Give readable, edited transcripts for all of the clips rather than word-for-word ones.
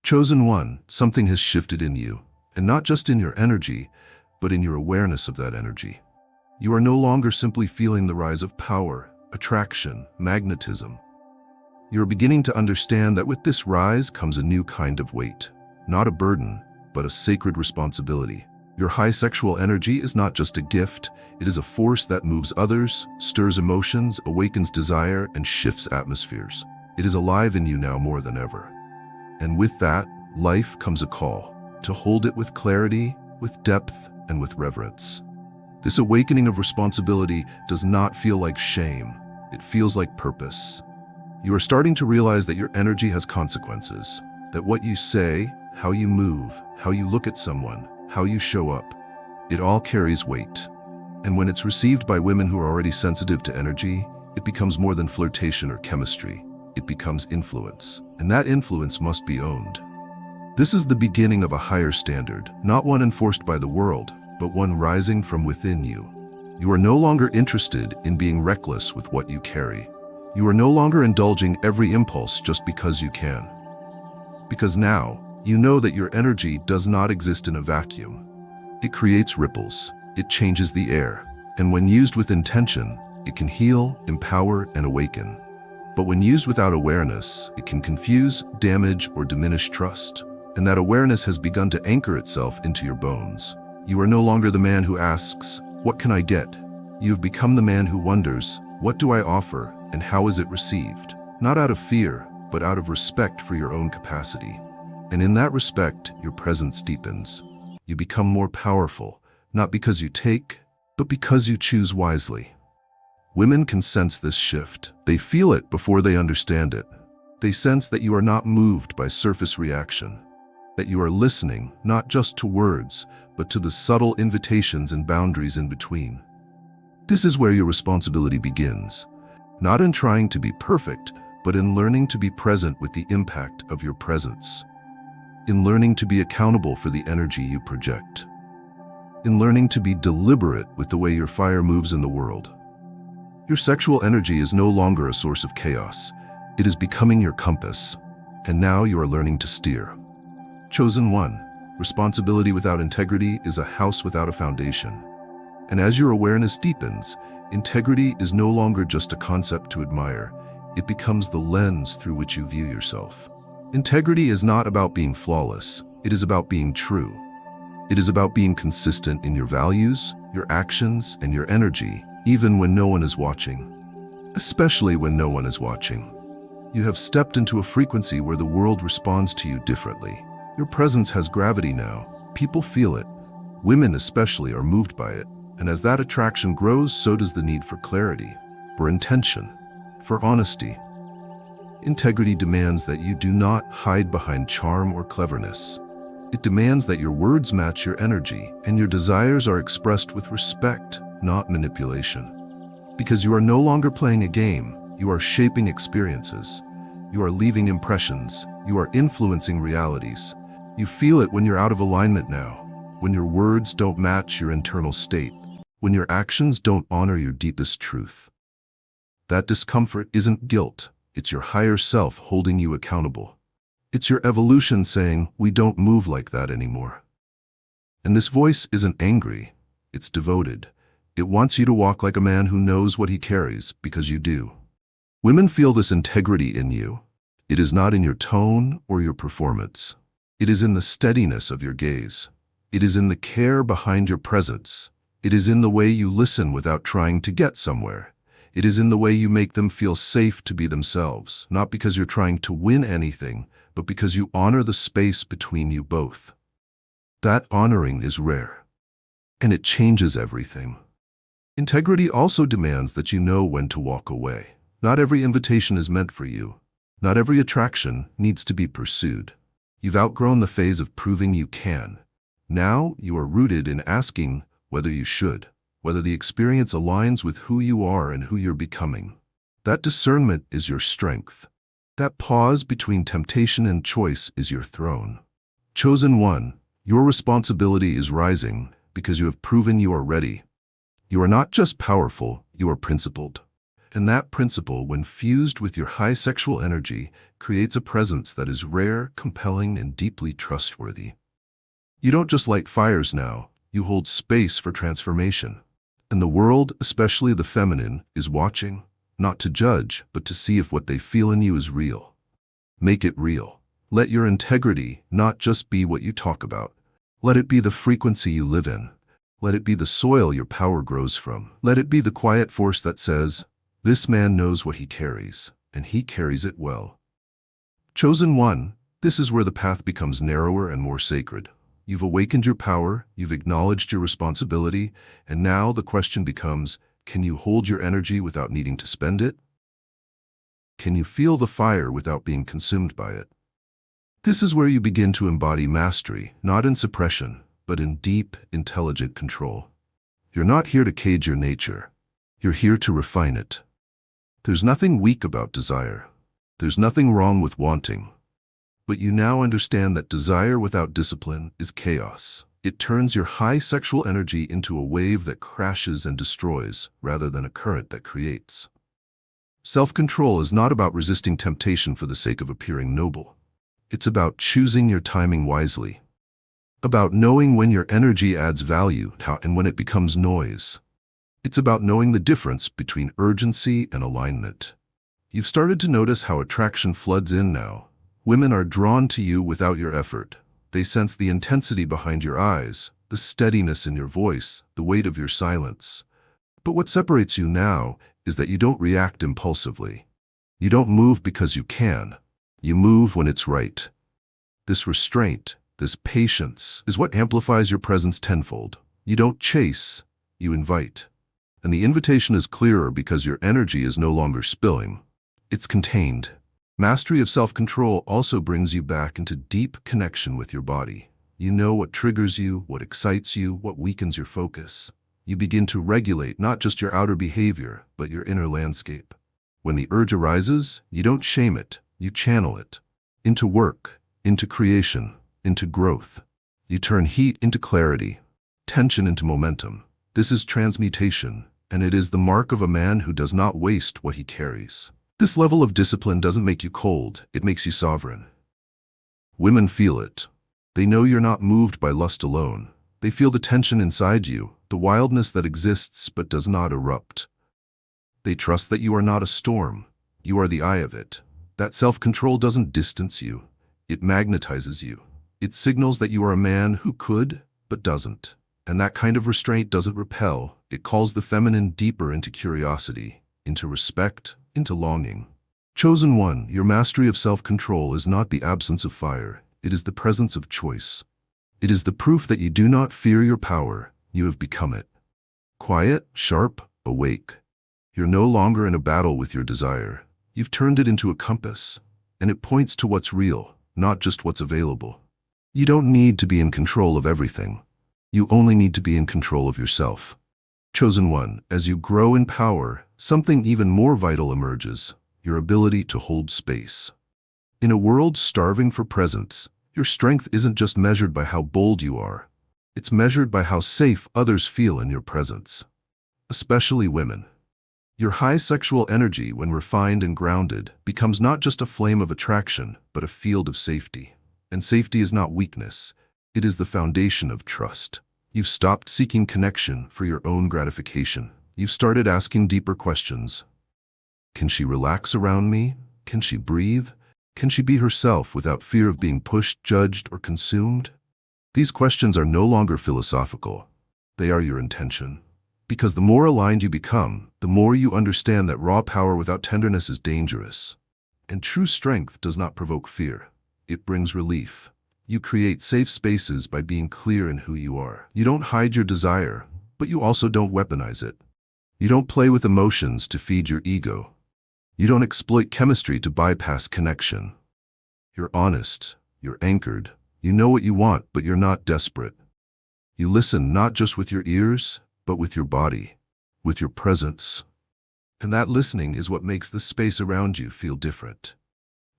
Chosen one, something has shifted in you, and not just in your energy, but in your awareness of that energy. You are no longer simply feeling the rise of power, attraction, magnetism. You are beginning to understand that with this rise comes a new kind of weight, not a burden, but a sacred responsibility. Your high sexual energy is not just a gift, it is a force that moves others, stirs emotions, awakens desire, and shifts atmospheres. It is alive in you now more than ever. And with that, life comes a call, to hold it with clarity, with depth, and with reverence. This awakening of responsibility does not feel like shame, it feels like purpose. You are starting to realize that your energy has consequences, that what you say, how you move, how you look at someone, how you show up, it all carries weight. And when it's received by women who are already sensitive to energy, it becomes more than flirtation or chemistry. It becomes influence, and that influence must be owned. This is the beginning of a higher standard, not one enforced by the world, but one rising from within you. You are no longer interested in being reckless with what you carry. You are no longer indulging every impulse just because you can. Because now, you know that your energy does not exist in a vacuum. It creates ripples, it changes the air, and when used with intention, it can heal, empower, and awaken. But when used without awareness, it can confuse, damage, or diminish trust. And that awareness has begun to anchor itself into your bones. You are no longer the man who asks, "What can I get?" You have become the man who wonders, "What do I offer, and how is it received?" Not out of fear, but out of respect for your own capacity. And in that respect, your presence deepens. You become more powerful, not because you take, but because you choose wisely. Women can sense this shift. They feel it before they understand it. They sense that you are not moved by surface reaction, that you are listening not just to words, but to the subtle invitations and boundaries in between. This is where your responsibility begins, not in trying to be perfect, but in learning to be present with the impact of your presence, in learning to be accountable for the energy you project, in learning to be deliberate with the way your fire moves in the world. Your sexual energy is no longer a source of chaos. It is becoming your compass, and now you are learning to steer. Chosen one, responsibility without integrity is a house without a foundation. And as your awareness deepens, integrity is no longer just a concept to admire. It becomes the lens through which you view yourself. Integrity is not about being flawless. It is about being true. It is about being consistent in your values, your actions, and your energy, even when no one is watching. Especially when no one is watching. You have stepped into a frequency where the world responds to you differently. Your presence has gravity now. People feel it. Women especially are moved by it. And as that attraction grows, so does the need for clarity, for intention, for honesty. Integrity demands that you do not hide behind charm or cleverness. It demands that your words match your energy and your desires are expressed with respect, not manipulation. Because you are no longer playing a game, you are shaping experiences. You are leaving impressions. You are influencing realities. You feel it when you're out of alignment now, when your words don't match your internal state, when your actions don't honor your deepest truth. That discomfort isn't guilt. It's your higher self holding you accountable. It's your evolution saying, "We don't move like that anymore." And this voice isn't angry. It's devoted. It wants you to walk like a man who knows what he carries, because you do. Women feel this integrity in you. It is not in your tone or your performance. It is in the steadiness of your gaze. It is in the care behind your presence. It is in the way you listen without trying to get somewhere. It is in the way you make them feel safe to be themselves, not because you're trying to win anything, but because you honor the space between you both. That honoring is rare, and it changes everything. Integrity also demands that you know when to walk away. Not every invitation is meant for you. Not every attraction needs to be pursued. You've outgrown the phase of proving you can. Now you are rooted in asking whether you should, whether the experience aligns with who you are and who you're becoming. That discernment is your strength. That pause between temptation and choice is your throne. Chosen one, your responsibility is rising because you have proven you are ready. You are not just powerful, you are principled. And that principle, when fused with your high sexual energy, creates a presence that is rare, compelling, and deeply trustworthy. You don't just light fires now, you hold space for transformation. And the world, especially the feminine, is watching, not to judge, but to see if what they feel in you is real. Make it real. Let your integrity not just be what you talk about. Let it be the frequency you live in. Let it be the soil your power grows from. Let it be the quiet force that says, "This man knows what he carries, and he carries it well." Chosen one, this is where the path becomes narrower and more sacred. You've awakened your power, you've acknowledged your responsibility, and now the question becomes, can you hold your energy without needing to spend it? Can you feel the fire without being consumed by it? This is where you begin to embody mastery, not in suppression, but in deep, intelligent control. You're not here to cage your nature. You're here to refine it. There's nothing weak about desire. There's nothing wrong with wanting. But you now understand that desire without discipline is chaos. It turns your high sexual energy into a wave that crashes and destroys, rather than a current that creates. Self-control is not about resisting temptation for the sake of appearing noble. It's about choosing your timing wisely. About knowing when your energy adds value and when it becomes noise. It's about knowing the difference between urgency and alignment. You've started to notice how attraction floods in now. Women are drawn to you without your effort. They sense the intensity behind your eyes, the steadiness in your voice, the weight of your silence. But what separates you now is that you don't react impulsively. You don't move because you can. You move when it's right. This restraint, this patience, is what amplifies your presence tenfold. You don't chase, you invite. And the invitation is clearer because your energy is no longer spilling. It's contained. Mastery of self-control also brings you back into deep connection with your body. You know what triggers you, what excites you, what weakens your focus. You begin to regulate not just your outer behavior, but your inner landscape. When the urge arises, you don't shame it, you channel it. Into work, into creation, into growth. You turn heat into clarity, tension into momentum. This is transmutation, and it is the mark of a man who does not waste what he carries. This level of discipline doesn't make you cold, it makes you sovereign. Women feel it. They know you're not moved by lust alone. They feel the tension inside you, the wildness that exists but does not erupt. They trust that you are not a storm. You are the eye of it. That self-control doesn't distance you. It magnetizes you. It signals that you are a man who could, but doesn't. And that kind of restraint doesn't repel. It calls the feminine deeper into curiosity, into respect, into longing. Chosen one, your mastery of self-control is not the absence of fire. It is the presence of choice. It is the proof that you do not fear your power. You have become it. Quiet, sharp, awake. You're no longer in a battle with your desire. You've turned it into a compass, and it points to what's real, not just what's available. You don't need to be in control of everything. You only need to be in control of yourself. Chosen one, as you grow in power, something even more vital emerges, your ability to hold space. In a world starving for presence, your strength isn't just measured by how bold you are. It's measured by how safe others feel in your presence. Especially women. Your high sexual energy, when refined and grounded, becomes not just a flame of attraction, but a field of safety. And safety is not weakness. It is the foundation of trust. You've stopped seeking connection for your own gratification. You've started asking deeper questions. Can she relax around me? Can she breathe? Can she be herself without fear of being pushed, judged, or consumed? These questions are no longer philosophical. They are your intention. Because the more aligned you become, the more you understand that raw power without tenderness is dangerous. And true strength does not provoke fear. It brings relief. You create safe spaces by being clear in who you are. You don't hide your desire, but you also don't weaponize it. You don't play with emotions to feed your ego. You don't exploit chemistry to bypass connection. You're honest. You're anchored. You know what you want, but you're not desperate. You listen not just with your ears, but with your body, with your presence. And that listening is what makes the space around you feel different.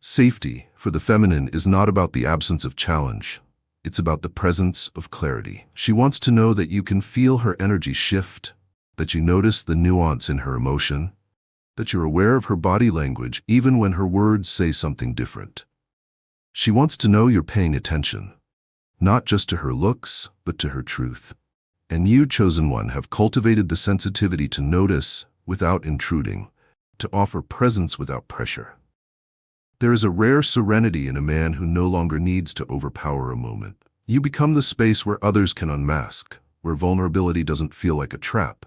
Safety, for the feminine, is not about the absence of challenge. It's about the presence of clarity. She wants to know that you can feel her energy shift, that you notice the nuance in her emotion, that you're aware of her body language even when her words say something different. She wants to know you're paying attention, not just to her looks, but to her truth. And you, chosen one, have cultivated the sensitivity to notice without intruding, to offer presence without pressure. There is a rare serenity in a man who no longer needs to overpower a moment. You become the space where others can unmask, where vulnerability doesn't feel like a trap,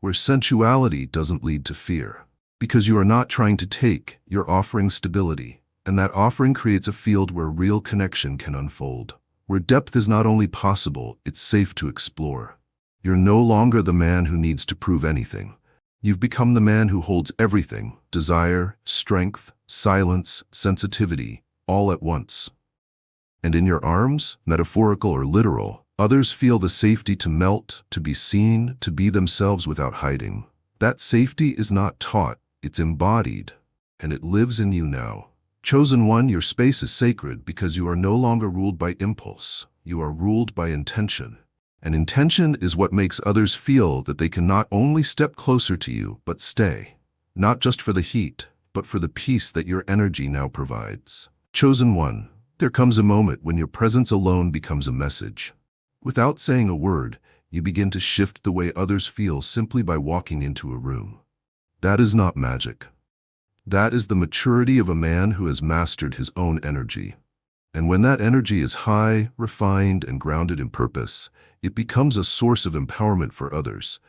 where sensuality doesn't lead to fear. Because you are not trying to take, you're offering stability, and that offering creates a field where real connection can unfold, where depth is not only possible, it's safe to explore. You're no longer the man who needs to prove anything. You've become the man who holds everything: desire, strength, silence, sensitivity, all at once. And in your arms, metaphorical or literal, others feel the safety to melt, to be seen, to be themselves without hiding. That safety is not taught, it's embodied, and it lives in you now. Chosen one, your space is sacred because you are no longer ruled by impulse. You are ruled by intention. And intention is what makes others feel that they can not only step closer to you, but stay. Not just for the heat, but for the peace that your energy now provides. Chosen one, there comes a moment when your presence alone becomes a message. Without saying a word, you begin to shift the way others feel simply by walking into a room. That is not magic. That is the maturity of a man who has mastered his own energy. And when that energy is high, refined, and grounded in purpose, it becomes a source of empowerment for others,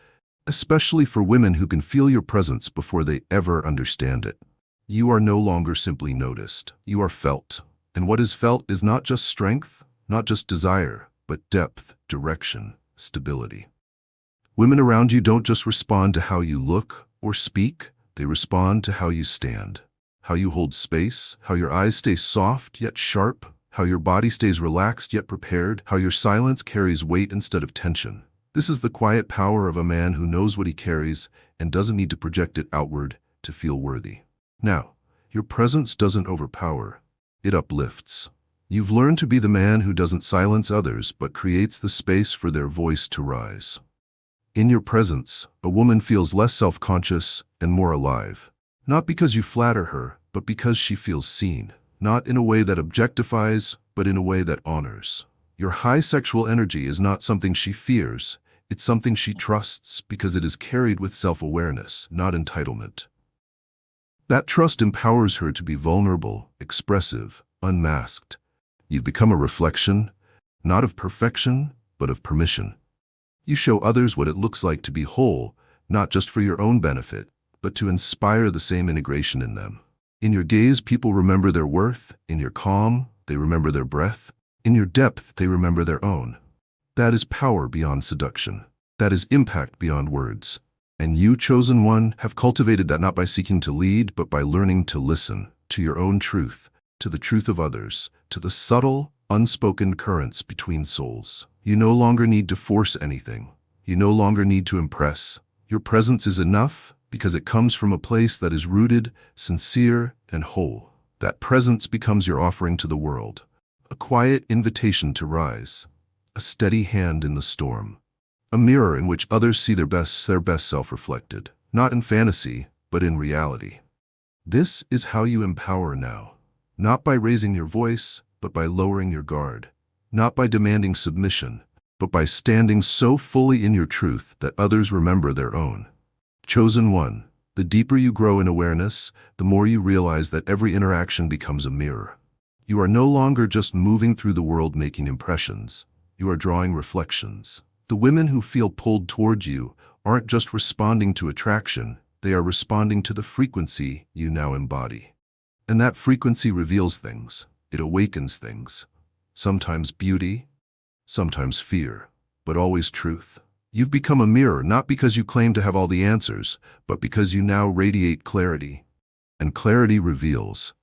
especially for women who can feel your presence before they ever understand it. You are no longer simply noticed. You are felt. And what is felt is not just strength, not just desire, but depth, direction, stability. Women around you don't just respond to how you look or speak, they respond to how you stand. How you hold space, how your eyes stay soft yet sharp, how your body stays relaxed yet prepared, how your silence carries weight instead of tension. This is the quiet power of a man who knows what he carries and doesn't need to project it outward to feel worthy. Now, your presence doesn't overpower, it uplifts. You've learned to be the man who doesn't silence others but creates the space for their voice to rise. In your presence, a woman feels less self-conscious and more alive. Not because you flatter her, but because she feels seen. Not in a way that objectifies, but in a way that honors. Your high sexual energy is not something she fears, it's something she trusts because it is carried with self-awareness, not entitlement. That trust empowers her to be vulnerable, expressive, unmasked. You've become a reflection, not of perfection, but of permission. You show others what it looks like to be whole, not just for your own benefit, but to inspire the same integration in them. In your gaze, people remember their worth. In your calm, they remember their breath. In your depth, they remember their own. That is power beyond seduction. That is impact beyond words. And you, chosen one, have cultivated that not by seeking to lead, but by learning to listen to your own truth, to the truth of others, to the subtle, unspoken currents between souls. You no longer need to force anything. You no longer need to impress. Your presence is enough because it comes from a place that is rooted, sincere, and whole. That presence becomes your offering to the world, a quiet invitation to rise, a steady hand in the storm, a mirror in which others see their best self reflected, not in fantasy, but in reality. This is how you empower now, not by raising your voice, but by lowering your guard, not by demanding submission, but by standing so fully in your truth that others remember their own. Chosen one, the deeper you grow in awareness, the more you realize that every interaction becomes a mirror. You are no longer just moving through the world making impressions. You are drawing reflections. The women who feel pulled towards you aren't just responding to attraction, they are responding to the frequency you now embody. And that frequency reveals things. It awakens things. Sometimes beauty, sometimes fear, but always truth. You've become a mirror not because you claim to have all the answers, but because you now radiate clarity. And clarity reveals.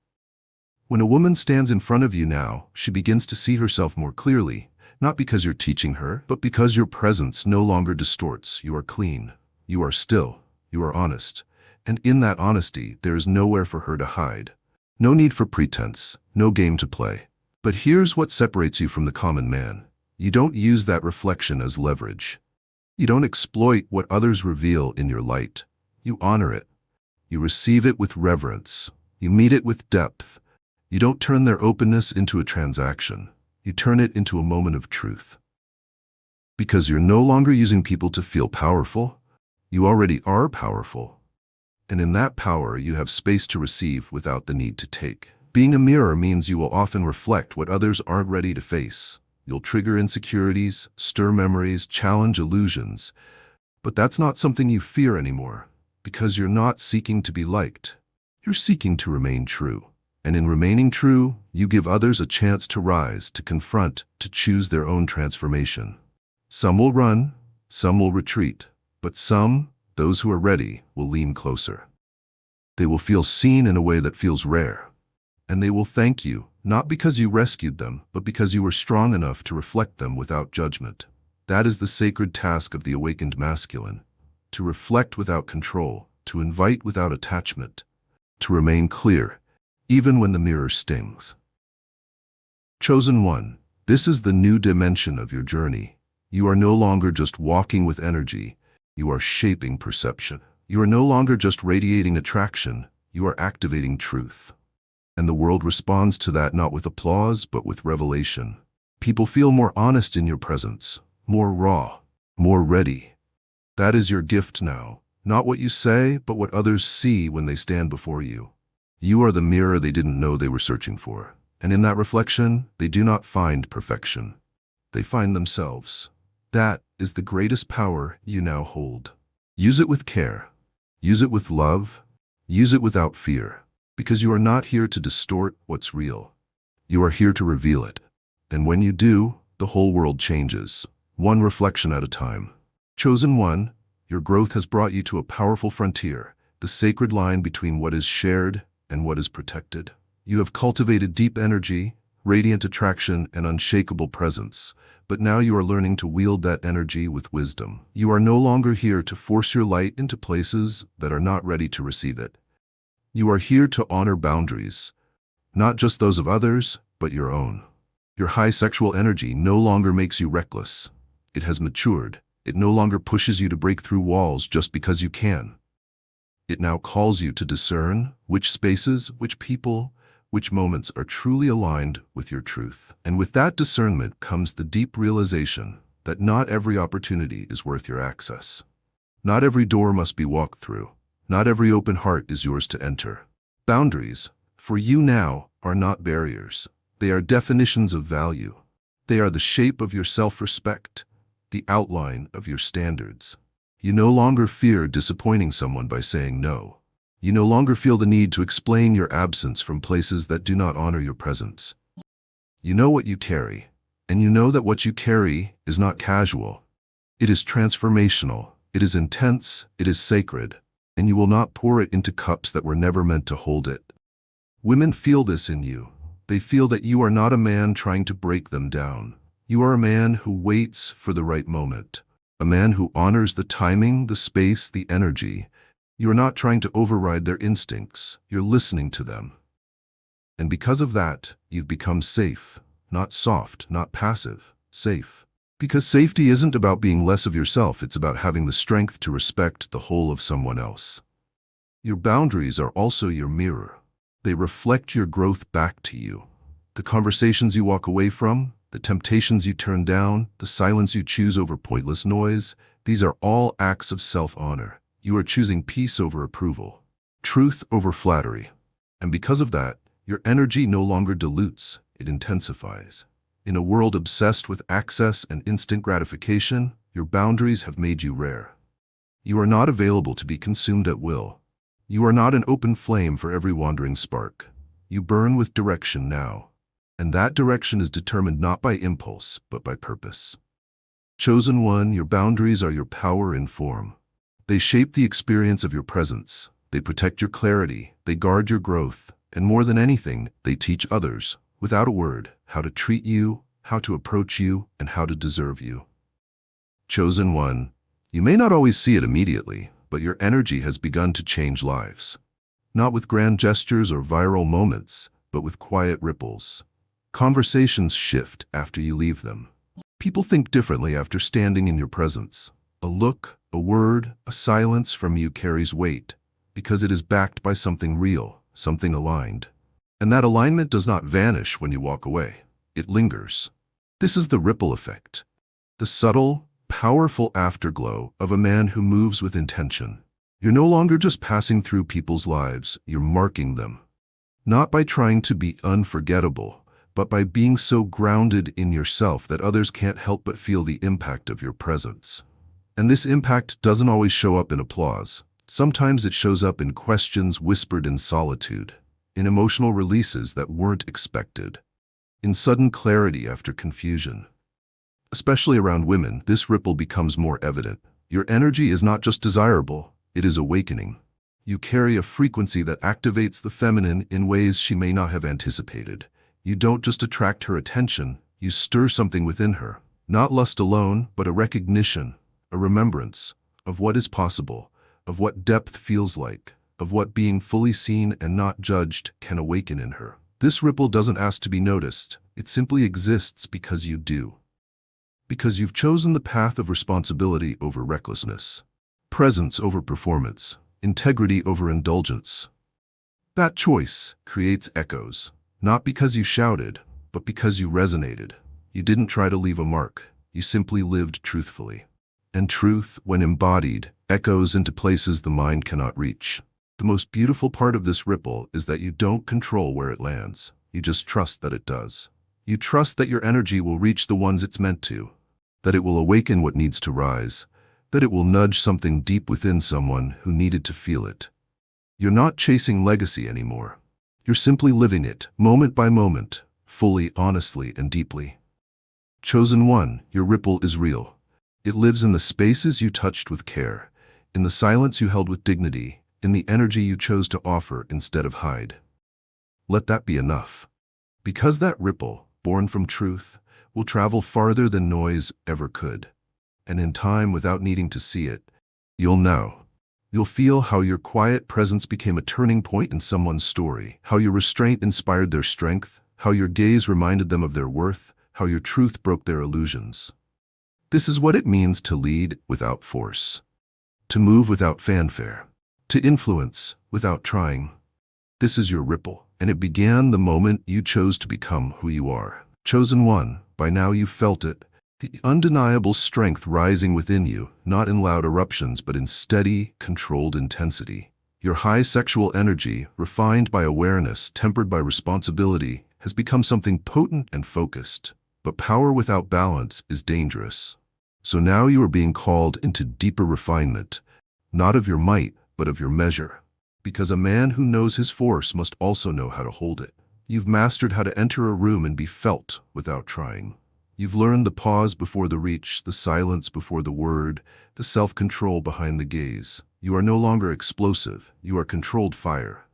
When a woman stands in front of you now, she begins to see herself more clearly, not because you're teaching her, but because your presence no longer distorts. You are clean. You are still. You are honest. And in that honesty, there is nowhere for her to hide. No need for pretense, no game to play. But here's what separates you from the common man. You don't use that reflection as leverage. You don't exploit what others reveal in your light. You honor it. You receive it with reverence. You meet it with depth. You don't turn their openness into a transaction. You turn it into a moment of truth. Because you're no longer using people to feel powerful. You already are powerful. And in that power, you have space to receive without the need to take. Being a mirror means you will often reflect what others aren't ready to face. You'll trigger insecurities, stir memories, challenge illusions. But that's not something you fear anymore, because you're not seeking to be liked. You're seeking to remain true. And in remaining true, you give others a chance to rise, to confront, to choose their own transformation. Some will run, some will retreat, but some, those who are ready, will lean closer. They will feel seen in a way that feels rare. And they will thank you, not because you rescued them, but because you were strong enough to reflect them without judgment. That is the sacred task of the awakened masculine, to reflect without control, to invite without attachment, to remain clear, even when the mirror stings. Chosen one, this is the new dimension of your journey. You are no longer just walking with energy, you are shaping perception. You are no longer just radiating attraction, you are activating truth. And the world responds to that not with applause, but with revelation. People feel more honest in your presence, more raw, more ready. That is your gift now, not what you say, but what others see when they stand before you. You are the mirror they didn't know they were searching for. And in that reflection, they do not find perfection. They find themselves. That is the greatest power you now hold. Use it with care. Use it with love. Use it without fear. Because you are not here to distort what's real. You are here to reveal it. And when you do, the whole world changes, one reflection at a time. Chosen one, your growth has brought you to a powerful frontier, the sacred line between what is shared and what is protected. You have cultivated deep energy, radiant attraction, and unshakable presence, but now you are learning to wield that energy with wisdom. You are no longer here to force your light into places that are not ready to receive it. You are here to honor boundaries, not just those of others, but your own. Your high sexual energy no longer makes you reckless. It has matured. It no longer pushes you to break through walls just because you can. It now calls you to discern which spaces, which people, which moments are truly aligned with your truth. And with that discernment comes the deep realization that not every opportunity is worth your access. Not every door must be walked through. Not every open heart is yours to enter. Boundaries, for you now, are not barriers. They are definitions of value. They are the shape of your self-respect, the outline of your standards. You no longer fear disappointing someone by saying no. You no longer feel the need to explain your absence from places that do not honor your presence. You know what you carry, and you know that what you carry is not casual. It is transformational, it is intense, it is sacred. And you will not pour it into cups that were never meant to hold it. Women feel this in you. They feel that you are not a man trying to break them down. You are a man who waits for the right moment. A man who honors the timing, the space, the energy. You are not trying to override their instincts. You're listening to them. And because of that, you've become safe. Not soft, not passive. Safe. Because safety isn't about being less of yourself, it's about having the strength to respect the whole of someone else. Your boundaries are also your mirror. They reflect your growth back to you. The conversations you walk away from, the temptations you turn down, the silence you choose over pointless noise, these are all acts of self-honor. You are choosing peace over approval, truth over flattery. And because of that, your energy no longer dilutes, it intensifies. In a world obsessed with access and instant gratification, your boundaries have made you rare. You are not available to be consumed at will. You are not an open flame for every wandering spark. You burn with direction now. And that direction is determined not by impulse, but by purpose. Chosen one, your boundaries are your power in form. They shape the experience of your presence. They protect your clarity. They guard your growth. And more than anything, they teach others, without a word, how to treat you, how to approach you, and how to deserve you. Chosen one, you may not always see it immediately, but your energy has begun to change lives. Not with grand gestures or viral moments, but with quiet ripples. Conversations shift after you leave them. People think differently after standing in your presence. A look, a word, a silence from you carries weight. because it is backed by something real, something aligned. And that alignment does not vanish when you walk away. It lingers. This is the ripple effect, the subtle, powerful afterglow of a man who moves with intention. You're no longer just passing through people's lives, you're marking them. Not by trying to be unforgettable, but by being so grounded in yourself that others can't help but feel the impact of your presence. And this impact doesn't always show up in applause. Sometimes it shows up in questions whispered in solitude, in emotional releases that weren't expected, in sudden clarity after confusion. Especially around women, this ripple becomes more evident. Your energy is not just desirable, it is awakening. You carry a frequency that activates the feminine in ways she may not have anticipated. You don't just attract her attention, you stir something within her. Not lust alone, but a recognition, a remembrance of what is possible, of what depth feels like, of what being fully seen and not judged can awaken in her. This ripple doesn't ask to be noticed, it simply exists because you do. Because you've chosen the path of responsibility over recklessness, presence over performance, integrity over indulgence. That choice creates echoes, not because you shouted, but because you resonated. You didn't try to leave a mark, you simply lived truthfully. And truth, when embodied, echoes into places the mind cannot reach. The most beautiful part of this ripple is that you don't control where it lands, you just trust that it does. You trust that your energy will reach the ones it's meant to, that it will awaken what needs to rise, that it will nudge something deep within someone who needed to feel it. You're not chasing legacy anymore. You're simply living it, moment by moment, fully, honestly, and deeply. Chosen one, your ripple is real. It lives in the spaces you touched with care, in the silence you held with dignity, in the energy you chose to offer instead of hide. Let that be enough. Because that ripple, born from truth, will travel farther than noise ever could. And in time, without needing to see it, you'll know. You'll feel how your quiet presence became a turning point in someone's story, how your restraint inspired their strength, how your gaze reminded them of their worth, how your truth broke their illusions. This is what it means to lead without force, to move without fanfare, to influence without trying. This is your ripple, and it began the moment you chose to become who you are. Chosen one, by now you've felt it, the undeniable strength rising within you, not in loud eruptions but in steady, controlled intensity. Your high sexual energy, refined by awareness, tempered by responsibility, has become something potent and focused. But power without balance is dangerous. So now you are being called into deeper refinement, not of your might, but of your measure. Because a man who knows his force must also know how to hold it. You've mastered how to enter a room and be felt without trying. You've learned the pause before the reach, the silence before the word, the self-control behind the gaze. You are no longer explosive, you are controlled fire.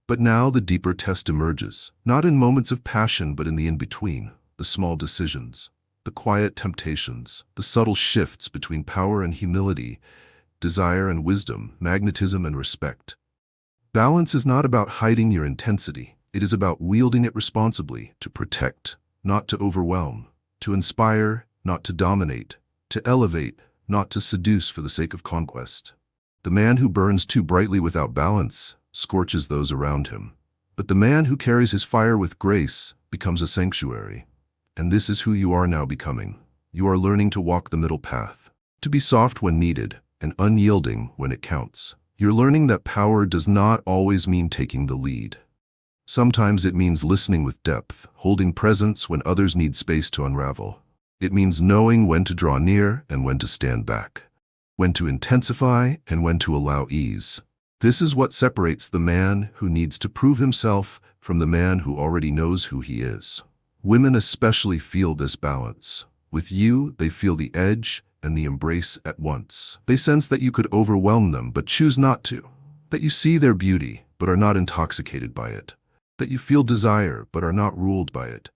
But now the deeper test emerges, not in moments of passion but in the in-between, the small decisions, the quiet temptations, the subtle shifts between power and humility, desire and wisdom, magnetism and respect. Balance is not about hiding your intensity. It is about wielding it responsibly, to protect, not to overwhelm, to inspire, not to dominate, to elevate, not to seduce for the sake of conquest. The man who burns too brightly without balance scorches those around him. But the man who carries his fire with grace becomes a sanctuary. And this is who you are now becoming. You are learning to walk the middle path, to be soft when needed and unyielding when it counts. You're learning that power does not always mean taking the lead. Sometimes it means listening with depth, holding presence when others need space to unravel. It means knowing when to draw near and when to stand back, when to intensify and when to allow ease. This is what separates the man who needs to prove himself from the man who already knows who he is. Women especially feel this balance. With you, they feel the edge and the embrace at once. They sense that you could overwhelm them but choose not to, that you see their beauty but are not intoxicated by it, that you feel desire but are not ruled by it.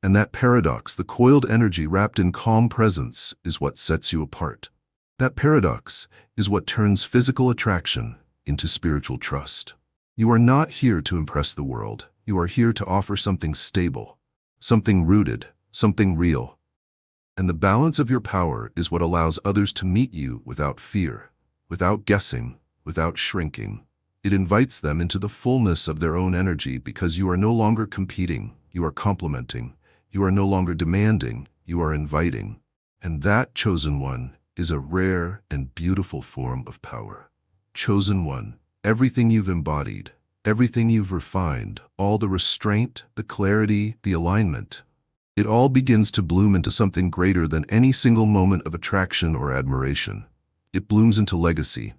And that paradox, the coiled energy wrapped in calm presence, is what sets you apart. That paradox is what turns physical attraction into spiritual trust. You are not here to impress the world. You are here to offer something stable, something rooted, something real. And the balance of your power is what allows others to meet you without fear, without guessing, without shrinking. It invites them into the fullness of their own energy because you are no longer competing, you are complementing. You are no longer demanding, you are inviting. And that, chosen one, is a rare and beautiful form of power. Chosen one, everything you've embodied, everything you've refined, all the restraint, the clarity, the alignment, it all begins to bloom into something greater than any single moment of attraction or admiration. It blooms into legacy.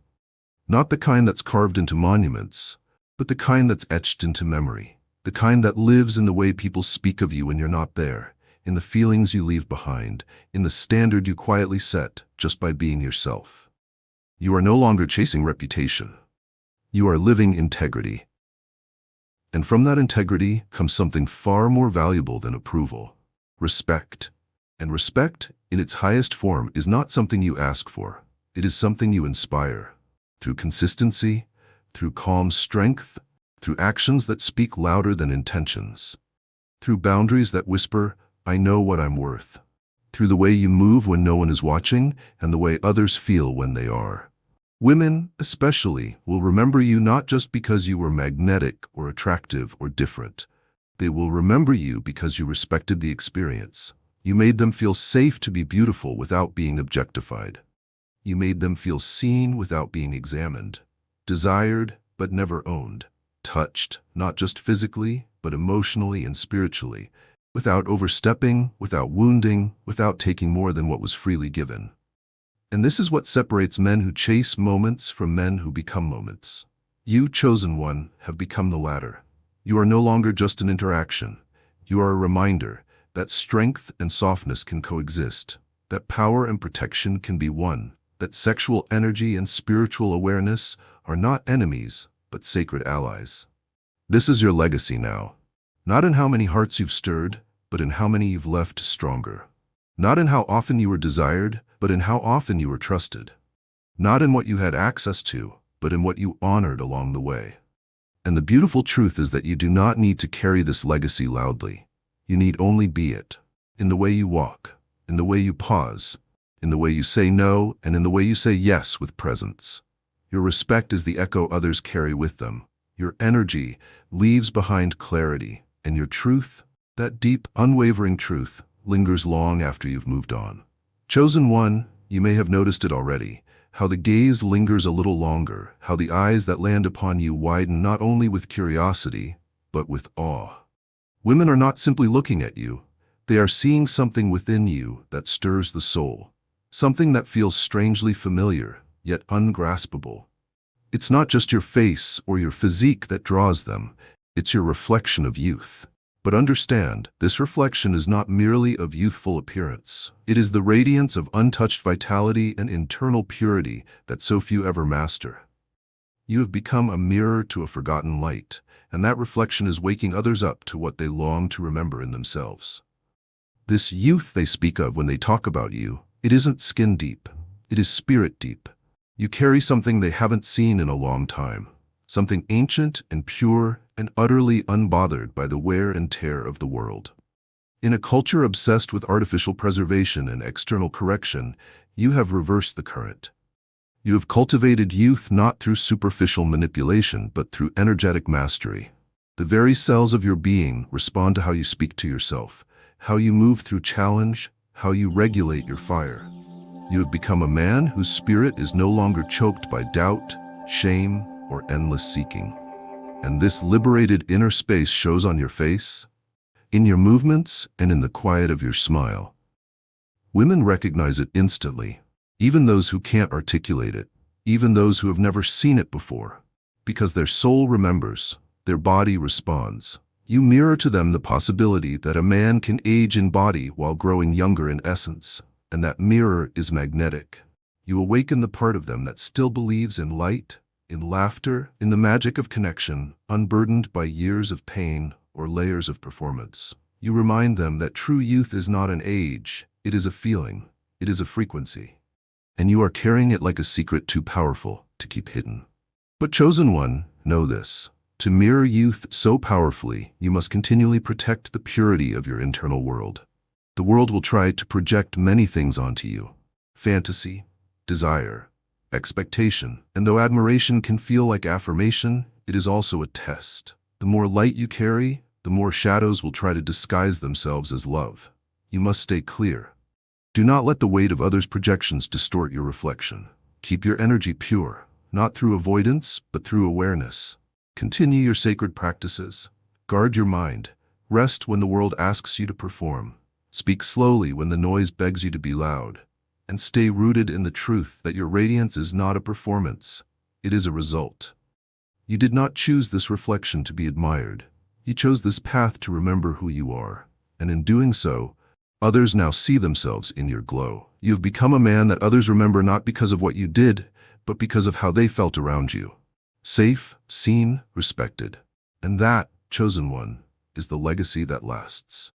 Not the kind that's carved into monuments, but the kind that's etched into memory. The kind that lives in the way people speak of you when you're not there, in the feelings you leave behind, in the standard you quietly set just by being yourself. You are no longer chasing reputation. You are living integrity. And from that integrity comes something far more valuable than approval. Respect. And respect, in its highest form, is not something you ask for. It is something you inspire. Through consistency, through calm strength, through actions that speak louder than intentions. Through boundaries that whisper, I know what I'm worth. Through the way you move when no one is watching and the way others feel when they are. Women, especially, will remember you not just because you were magnetic or attractive or different. They will remember you because you respected the experience. You made them feel safe to be beautiful without being objectified. You made them feel seen without being examined. Desired, but never owned. Touched, not just physically, but emotionally and spiritually. Without overstepping, without wounding, without taking more than what was freely given. And this is what separates men who chase moments from men who become moments. You, chosen one, have become the latter. You are no longer just an interaction. You are a reminder that strength and softness can coexist, that power and protection can be one, that sexual energy and spiritual awareness are not enemies, but sacred allies. This is your legacy now. Not in how many hearts you've stirred, but in how many you've left stronger. Not in how often you were desired, but in how often you were trusted. Not in what you had access to, but in what you honored along the way. And the beautiful truth is that you do not need to carry this legacy loudly. You need only be it. In the way you walk, in the way you pause, in the way you say no, and in the way you say yes with presence. Your respect is the echo others carry with them. Your energy leaves behind clarity, and your truth, that deep, unwavering truth, lingers long after you've moved on. Chosen one, you may have noticed it already, how the gaze lingers a little longer, how the eyes that land upon you widen not only with curiosity, but with awe. Women are not simply looking at you, they are seeing something within you that stirs the soul, something that feels strangely familiar, yet ungraspable. It's not just your face or your physique that draws them, it's your reflection of youth. But understand, this reflection is not merely of youthful appearance. It is the radiance of untouched vitality and internal purity that so few ever master. You have become a mirror to a forgotten light, and that reflection is waking others up to what they long to remember in themselves. This youth they speak of when they talk about you, it isn't skin deep, it is spirit deep. You carry something they haven't seen in a long time, something ancient and pure and utterly unbothered by the wear and tear of the world. In a culture obsessed with artificial preservation and external correction, you have reversed the current. You have cultivated youth not through superficial manipulation, but through energetic mastery. The very cells of your being respond to how you speak to yourself, how you move through challenge, how you regulate your fire. You have become a man whose spirit is no longer choked by doubt, shame, or endless seeking. And this liberated inner space shows on your face, in your movements, and in the quiet of your smile. Women recognize it instantly, even those who can't articulate it, even those who have never seen it before, because their soul remembers, their body responds. You mirror to them the possibility that a man can age in body while growing younger in essence, and that mirror is magnetic. You awaken the part of them that still believes in light, in laughter, in the magic of connection, unburdened by years of pain or layers of performance. You remind them that true youth is not an age, it is a feeling, it is a frequency. And you are carrying it like a secret too powerful to keep hidden. But chosen one, know this. To mirror youth so powerfully, you must continually protect the purity of your internal world. The world will try to project many things onto you. Fantasy, desire, expectation. And though admiration can feel like affirmation, it is also a test. The more light you carry, the more shadows will try to disguise themselves as love. You must stay clear. Do not let the weight of others' projections distort your reflection. Keep your energy pure, not through avoidance, but through awareness. Continue your sacred practices. Guard your mind. Rest when the world asks you to perform. Speak slowly when the noise begs you to be loud. And stay rooted in the truth that your radiance is not a performance. It is a result. You did not choose this reflection to be admired. You chose this path to remember who you are. And in doing so, others now see themselves in your glow. You have become a man that others remember not because of what you did, but because of how they felt around you. Safe, seen, respected. And that, chosen one, is the legacy that lasts.